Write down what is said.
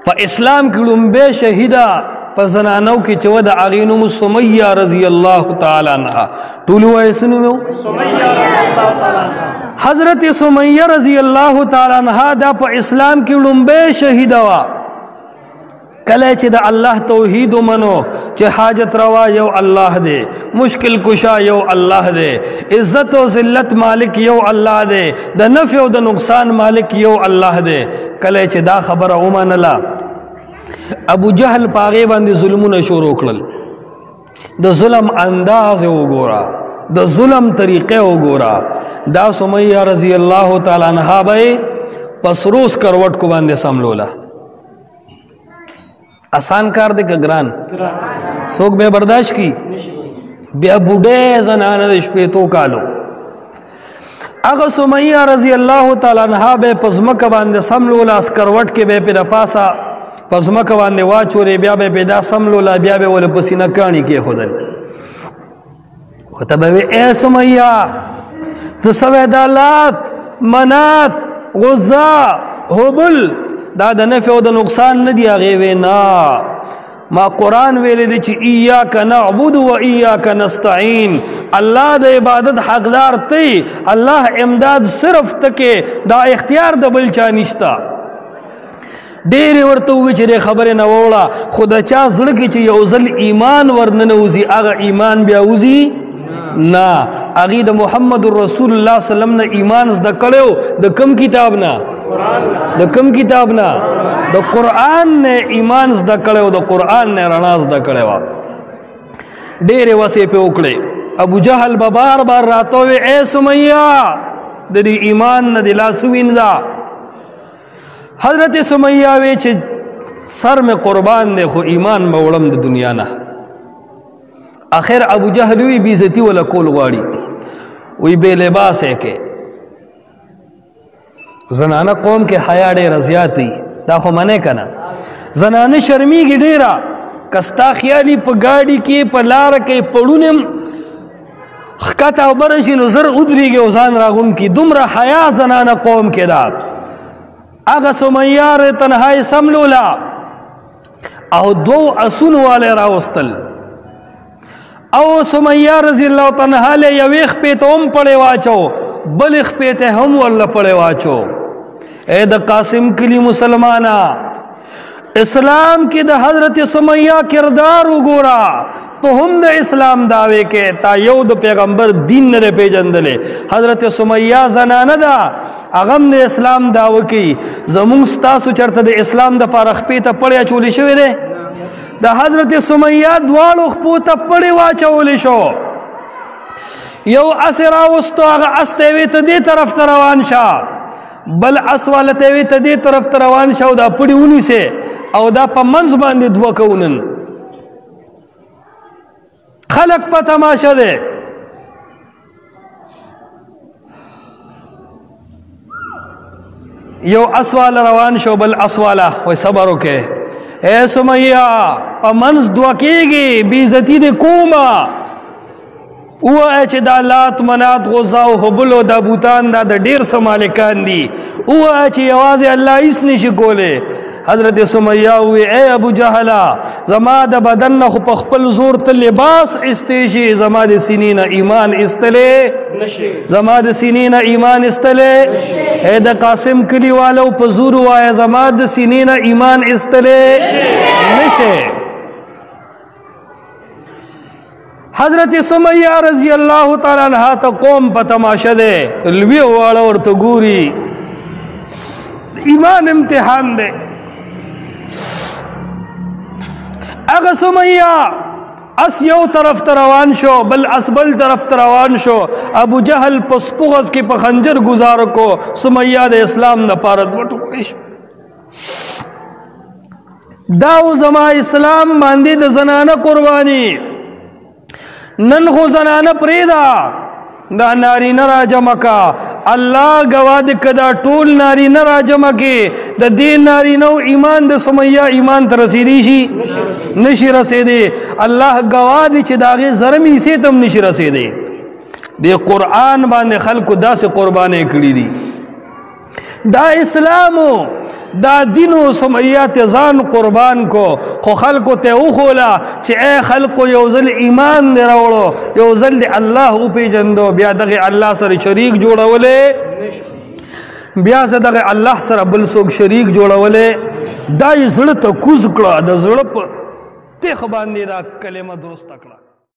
پا اسلام کی لنبے شہیدہ پا زنانو کی چود آغینم سمیہ رضی اللہ تعالیٰ عنہ طولو ایسنو میں حضرت سمیہ رضی اللہ تعالیٰ عنہ دا پا اسلام کی لنبے شہیدہ وا کلے چی دا اللہ توحید منو چی حاجت روا یو اللہ دے مشکل کشا یو اللہ دے عزت و ذلت مالک یو اللہ دے دا نفع و دا نقصان مالک یو اللہ دے کلے چی دا خبر اومان اللہ ابو جہل پاغے باندے ظلمون شروع کرل دا ظلم انداز او گورا دا ظلم طریقے او گورا دا سمیہ رضی اللہ تعالیٰ عنہ بھائی پسروس کروٹ کو باندے ساملولا آسان کار دے کہ گران سوک بے برداشت کی بے بوڑے زنانہ دے شپیتو کالو اگا سمیہ رضی اللہ تعالیٰ عنہ بے پزمک باندے ساملولا اس کروٹ کے بے پیدا پاسا پزمک باندے واچورے بیا بے پیدا ساملولا بیا بے والے پسینہ کانی کیے خودل وطبعوے اے سمیہ تسویدالات منات غزہ حبل دا دا نفع و دا نقصان ندی آغیوے نا ما قرآن ویلے دے چی ایاک نعبد و ایاک نستعین اللہ دا عبادت حقدار تی اللہ امداد صرف تکے دا اختیار دا بلچا نشتا دیر ورطوی چی دے خبر نوولا خدا چا زڑکی چی یوزل ایمان ورننوزی آغا ایمان بیاوزی نا اگی دا محمد رسول اللہ صلی اللہ علیہ وسلم نے ایمان زدہ کڑیو دا کم کتاب نا دا کم کتاب نا دا قرآن نے ایمان زدہ کڑیو دا قرآن نے رنا زدہ کڑیو دیر وسے پہ اکڑے ابو جہل بار بار راتوے اے سمیہ دا دی ایمان نا دلا سوینزا حضرت سمیہ ویچ سر میں قربان دے خو ایمان باوڑم دا دنیا نا آخر ابو جہلوی بیزتی والا کول غاڑی وی بے لباس ہے کہ زنانہ قوم کے حیاء دے رضیاتی دا خو منے کنا زنانہ شرمی کی دیرا کستا خیالی پا گاڑی کی پا لارکی پڑونم خکتا برشی نظر ادری گے وزان راگن کی دمرا حیاء زنانہ قوم کے دا آگا سمیار تنہائی سملولا او دو اسون والے راوستل او سمیہ رضی اللہ تعالیٰ لے یویخ پیتا ہم پڑے واچو بلخ پیتے ہم واللہ پڑے واچو اے دا قاسم کلی مسلمانا اسلام کی دا حضرت سمیہ کردار گورا تو ہم دا اسلام دعوے کے تا یو دا پیغمبر دین نرے پی جندلے حضرت سمیہ زنانہ دا اغم دا اسلام دعوے کی زمون ستاسو چرتا دا اسلام دا پارخ پیتا پڑیا چولی شوئے دے دا حضرت سمیہ دوالو خپوتا پڑی واچولی شو یو اسراوستو آغا استیوی تا دی طرف تروان شا بل اسوالتیوی تا دی طرف تروان شا دا پڑی اونی سے او دا پا منز باندی دوکونن خلق پا تماشا دے یو اسوال روان شو بل اسوالا وی صبرو کے اے سمیہ پا منز دوکی گی بیزتی دے کوما اوہ اے چی دا لات منات غزاو حبلو دا بوتان دا دیر سمالکان دی اوہ اے چی یواز اللہ اس نشی کولے حضرت سمیہ ہوئے اے ابو جہلا زما دا بدن خو پخپل زور تا لباس استیشی زما دا سینین ایمان استلے زما دا سینین ایمان استلے اے دا قاسم کلی والو پا زور وائے زما دا سینین ایمان استلے نشے حضرت سمیہ رضی اللہ تعالیٰ عنہ تا قوم پا تماشا دے لوی والا اور تو گوری ایمان امتحان دے اگا سمیہ اس یو طرف تروان شو بل اس بل طرف تروان شو ابو جہل پسپغز کی پخنجر گزار کو سمیہ دے اسلام دا پارد وٹو ایش داو زما اسلام باندی دا زنانہ قربانی نن خو زنانہ پریدا دا ناری نرا جمع کا اللہ گواد کدا ٹول ناری نرا جمع کے دا دین ناری نو ایمان دا سمیہ ایمان تا رسیدی شی نشی رسیدے اللہ گواد چی داغی زرمی سے تم نشی رسیدے دے قرآن باندے خلق دا سے قربانے کری دی دا اسلامو دا دین و سمیہ تزان قربان کو خو خلقو تے اخولا چی اے خلقو یوزل ایمان دے روڑو یوزل دے اللہ پی جندو بیا دغی اللہ سر شریک جوڑا ولے بیا سے دغی اللہ سر بلسوک شریک جوڑا ولے دا زڑتا کوز کڑا دا زڑپ تیخ باندی دا کلمہ درست کڑا